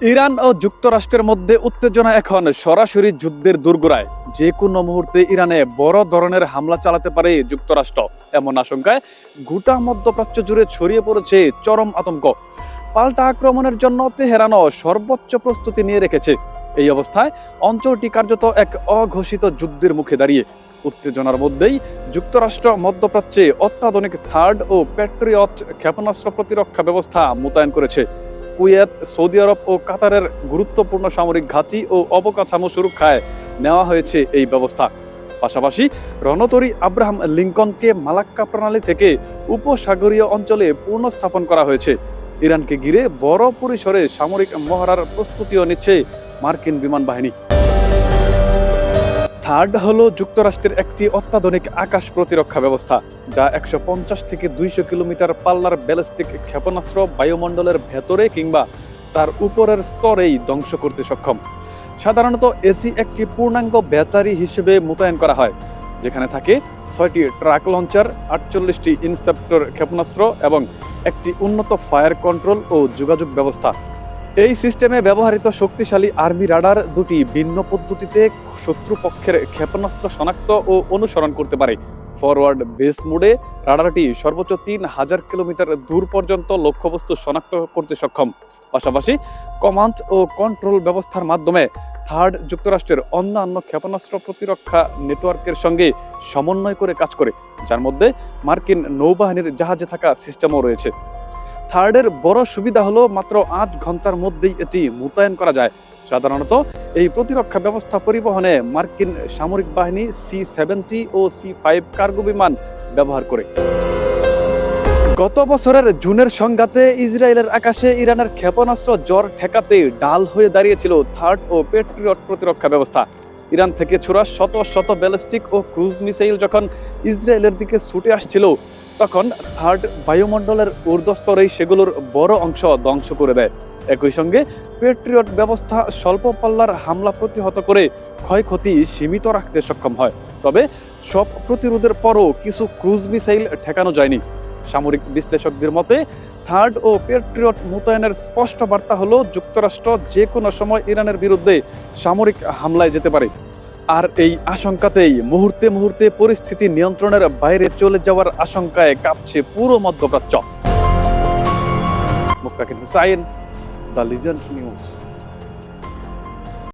Iran ও যুক্তরাষ্ট্রের মধ্যে উত্তেজনা এখন সরাসরি যুদ্ধের দোরগোড়ায়। যে কোনো মুহূর্তে ইরানে বড় ধরনের হামলা চালাতে পারে যুক্তরাষ্ট্র, এমন আশঙ্কায় গোটা মধ্যপ্রাচ্য জুড়ে ছড়িয়ে পড়েছে চরম আতঙ্ক। পাল্টা আক্রমণের জন্য তেহরানও সর্বোচ্চ প্রস্তুতি নিয়ে রেখেছে। এই অবস্থায় অঞ্চলটি কার্যত এক অঘোষিত যুদ্ধের মুখে দাঁড়িয়ে। উত্তেজনার মধ্যেই যুক্তরাষ্ট্র মধ্যপ্রাচ্যে অত্যাধুনিক থার্ড ও প্যাট্রিয়ট ক্ষেপণাস্ত্র প্রতিরক্ষা ব্যবস্থা মোতায়েন করেছে। কুয়েত, সৌদি আরব ও কাতারের গুরুত্বপূর্ণ সামরিক ঘাঁটি ও অবকাঠামো সুরক্ষায় নেওয়া হয়েছে এই ব্যবস্থা। পাশাপাশি রণতরী আব্রাহাম লিঙ্কনকে মালাক্কা প্রণালী থেকে উপসাগরীয় অঞ্চলে পুনঃস্থাপন করা হয়েছে। ইরানকে ঘিরে বড় পরিসরে সামরিক মহড়ার প্রস্তুতিও নিচ্ছে মার্কিন বিমান বাহিনী। থার্ড হলো যুক্তরাষ্ট্রের একটি অত্যাধুনিক আকাশ প্রতিরক্ষা ব্যবস্থা, যা 150 থেকে 200 কিলোমিটার পাল্লার ব্যালিস্টিক ক্ষেপণাস্ত্র বায়ুমণ্ডলের ভেতরে কিংবা তার উপরের স্তরেই ধ্বংস করতে সক্ষম। সাধারণত এটি একটি পূর্ণাঙ্গ ব্যাটারি হিসেবে মোতায়েন করা হয়, যেখানে থাকে 6টি ট্রাক লঞ্চার, 48টি ইনসেপ্টর ক্ষেপণাস্ত্র এবং একটি উন্নত ফায়ার কন্ট্রোল ও যোগাযোগ ব্যবস্থা। এই সিস্টেমে ব্যবহৃত শক্তিশালী আর্মি রাডার দুটি ভিন্ন পদ্ধতিতে শত্রুপক্ষের ক্ষেপণাস্ত্র শনাক্ত ও অনুসরণ করতে পারে। ফরওয়ার্ড বেস মোডে রাডারটি সর্বোচ্চ 3000 কিলোমিটার দূর পর্যন্ত লক্ষ্যবস্তু শনাক্ত করতে সক্ষম। পাশাপাশি কমান্ড ও কন্ট্রোল ব্যবস্থার মাধ্যমে থার্ড যুক্তরাষ্ট্রের অন্যান্য ক্ষেপণাস্ত্র প্রতিরক্ষা নেটওয়ার্কের সঙ্গে সমন্বয় করে কাজ করে, যার মধ্যে মার্কিন নৌবাহিনীর জাহাজে থাকা সিস্টেমও রয়েছে। থার্ডের বড় সুবিধা হলো মাত্র 8 ঘন্টার মধ্যেই এটি মোতায়েন করা যায়। সাধারণত এই প্রতিরক্ষা ব্যবস্থা পরিবহনে মার্কিন সামরিক বাহিনী C-70 ও C-5 কার্গো বিমান ব্যবহার করে। গত বছরের জুনের সংঘাতে ইসরায়েলের আকাশে ইরানের ক্ষেপণাস্ত্র জ্বর ঠেকাতে ঢাল হয়ে দাঁড়িয়েছিল থার্ড ও প্যাট্রিয়ট প্রতিরক্ষা ব্যবস্থা। ইরান থেকে ছোড়া শত শত ব্যালিস্টিক ও ক্রুজ মিসাইল যখন ইসরায়েলের দিকে ছুটে আসছিল, তখন থার্ড বায়ুমণ্ডলের ঊর্ধ্বস্তরেই সেগুলোর বড় অংশ ধ্বংস করে দেয়। একই সঙ্গে প্যাট্রিয়ট ব্যবস্থা স্বল্প পাল্লার হামলা প্রতিহত করে ক্ষয়ক্ষতি সীমিত রাখতে সক্ষম হয়। তবে সব প্রতিরোধের পরও কিছু ক্রুজ মিসাইল ঠেকানো যায়নি। সামরিক বিশ্লেষকদের মতে থার্ড ও প্যাট্রিয়ট মোতায়েনের স্পষ্ট বার্তা হলো যুক্তরাষ্ট্র যে কোনো সময় ইরানের বিরুদ্ধে সামরিক হামলায় যেতে পারে। আর এই আশঙ্কাতেই মুহূর্তে মুহূর্তে পরিস্থিতি নিয়ন্ত্রণের বাইরে চলে যাওয়ার আশঙ্কায় কাঁপছে পুরো মধ্যপ্রাচ্য। মুক্তাকিন হুসাইন, দ্য লিজেন্ড নিউজ।